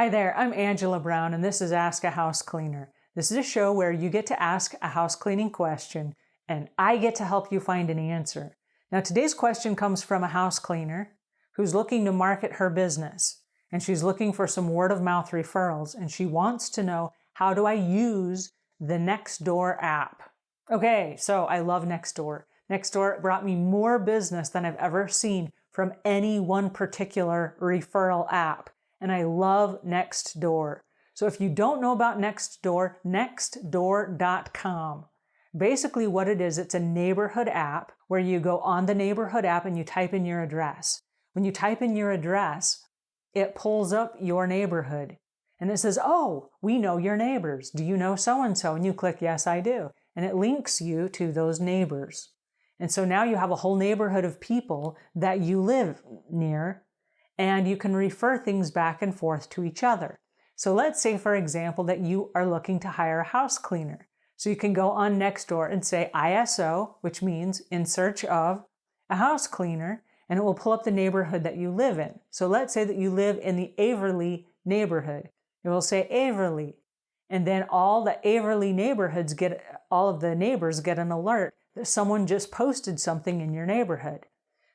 Hi there, I'm Angela Brown and this is Ask a House Cleaner. This is a show where you get to ask a house cleaning question and I get to help you find an answer. Now today's question comes from a house cleaner who's looking to market her business and she's looking for some word of mouth referrals and she wants to know, how do I use the Nextdoor app? Okay, so I love Nextdoor. Nextdoor brought me more business than I've ever seen from any one particular referral app. And I love Nextdoor. So if you don't know about Nextdoor, nextdoor.com. Basically what it is, it's a neighborhood app where you go on the neighborhood app and you type in your address. When you type in your address, it pulls up your neighborhood. And it says, oh, we know your neighbors. Do you know so-and-so? And you click, yes, I do. And it links you to those neighbors. And so now you have a whole neighborhood of people that you live near, and you can refer things back and forth to each other. So let's say, for example, that you are looking to hire a house cleaner. So you can go on Nextdoor and say ISO, which means in search of a house cleaner, and it will pull up the neighborhood that you live in. So let's say that you live in the Averly neighborhood. It will say Averly. And then all the Averly neighborhoods all of the neighbors get an alert that someone just posted something in your neighborhood.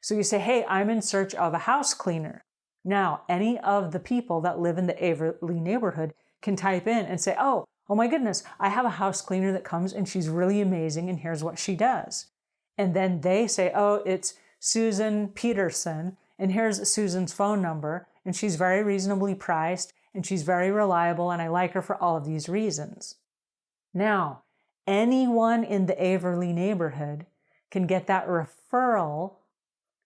So you say, hey, I'm in search of a house cleaner. Now, any of the people that live in the Averly neighborhood can type in and say, oh my goodness, I have a house cleaner that comes and she's really amazing and here's what she does. And then they say, oh, it's Susan Peterson and here's Susan's phone number and she's very reasonably priced and she's very reliable and I like her for all of these reasons. Now, anyone in the Averly neighborhood can get that referral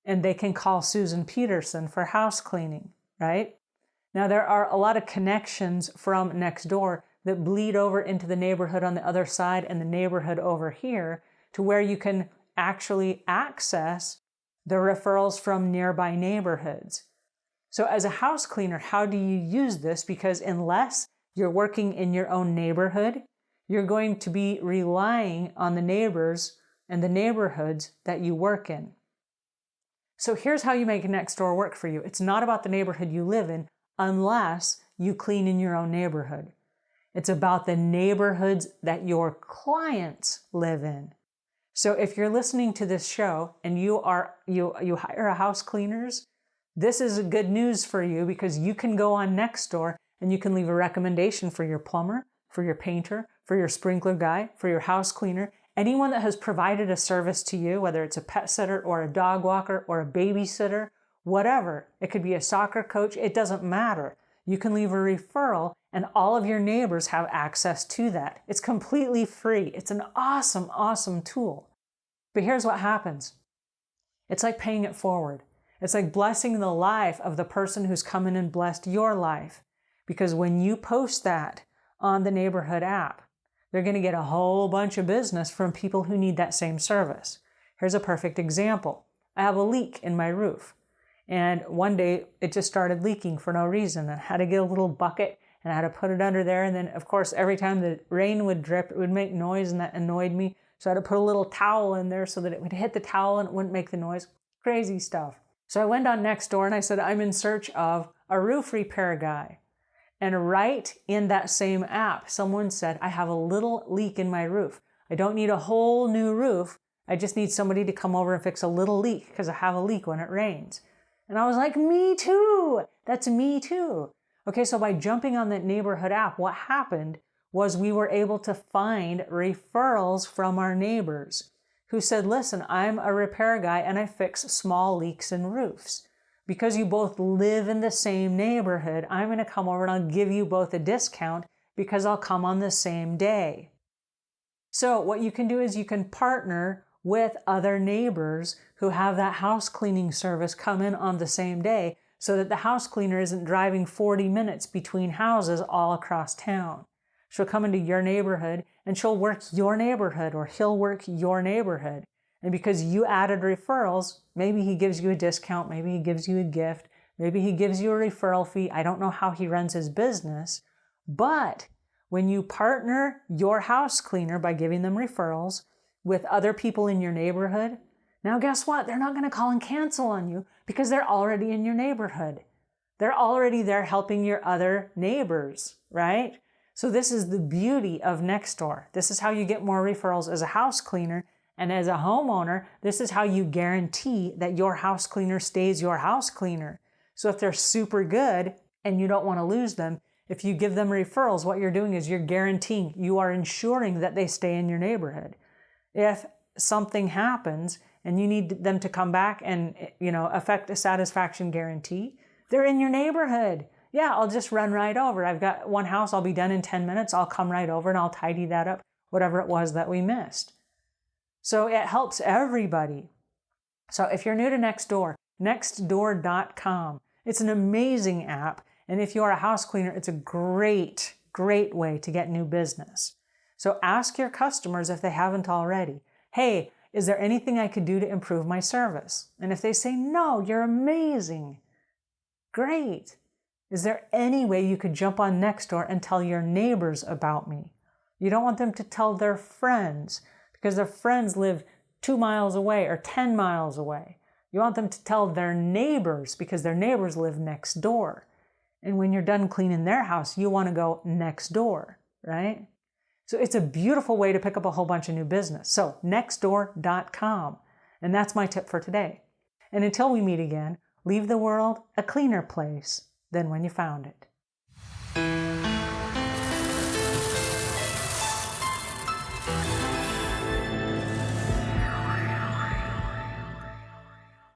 and they can call Susan Peterson for house cleaning, right? Now, there are a lot of connections from Nextdoor that bleed over into the neighborhood on the other side and the neighborhood over here to where you can actually access the referrals from nearby neighborhoods. So as a house cleaner, how do you use this? Because unless you're working in your own neighborhood, you're going to be relying on the neighbors and the neighborhoods that you work in. So here's how you make Nextdoor work for you. It's not about the neighborhood you live in unless you clean in your own neighborhood. It's about the neighborhoods that your clients live in. So if you're listening to this show and you hire a house cleaners, this is good news for you because you can go on Nextdoor and you can leave a recommendation for your plumber, for your painter, for your sprinkler guy, for your house cleaner, anyone that has provided a service to you, whether it's a pet sitter or a dog walker or a babysitter, whatever. It could be a soccer coach. It doesn't matter. You can leave a referral and all of your neighbors have access to that. It's completely free. It's an awesome, awesome tool. But here's what happens. It's like paying it forward. It's like blessing the life of the person who's come in and blessed your life. Because when you post that on the neighborhood app, they're going to get a whole bunch of business from people who need that same service. Here's a perfect example. I have a leak in my roof. And one day it just started leaking for no reason. I had to get a little bucket and I had to put it under there. And then, of course, every time the rain would drip, it would make noise and that annoyed me. So I had to put a little towel in there so that it would hit the towel and it wouldn't make the noise. Crazy stuff. So I went on Nextdoor and I said, I'm in search of a roof repair guy. And right in that same app, someone said, I have a little leak in my roof. I don't need a whole new roof. I just need somebody to come over and fix a little leak because I have a leak when it rains. And I was like, me too. That's me too. Okay, so by jumping on that neighborhood app, what happened was we were able to find referrals from our neighbors who said, listen, I'm a repair guy and I fix small leaks in roofs. Because you both live in the same neighborhood, I'm going to come over and I'll give you both a discount because I'll come on the same day. So what you can do is you can partner with other neighbors who have that house cleaning service come in on the same day so that the house cleaner isn't driving 40 minutes between houses all across town. She'll come into your neighborhood and she'll work your neighborhood or he'll work your neighborhood. And because you added referrals, maybe he gives you a discount, maybe he gives you a gift, maybe he gives you a referral fee. I don't know how he runs his business. But when you partner your house cleaner by giving them referrals with other people in your neighborhood, now guess what? They're not going to call and cancel on you because they're already in your neighborhood. They're already there helping your other neighbors, right? So this is the beauty of Nextdoor. This is how you get more referrals as a house cleaner. And as a homeowner, this is how you guarantee that your house cleaner stays your house cleaner. So if they're super good and you don't want to lose them, if you give them referrals, what you're doing is you're guaranteeing, you are ensuring that they stay in your neighborhood. If something happens and you need them to come back and, affect a satisfaction guarantee, they're in your neighborhood. Yeah, I'll just run right over. I've got one house, I'll be done in 10 minutes. I'll come right over and I'll tidy that up, whatever it was that we missed. So it helps everybody. So if you're new to Nextdoor, nextdoor.com. It's an amazing app. And if you're a house cleaner, it's a great, great way to get new business. So ask your customers if they haven't already, hey, is there anything I could do to improve my service? And if they say, no, you're amazing, great. Is there any way you could jump on Nextdoor and tell your neighbors about me? You don't want them to tell their friends because their friends live 2 miles away or 10 miles away. You want them to tell their neighbors because their neighbors live next door. And when you're done cleaning their house, you want to go next door, right? So it's a beautiful way to pick up a whole bunch of new business. So nextdoor.com. And that's my tip for today. And until we meet again, leave the world a cleaner place than when you found it.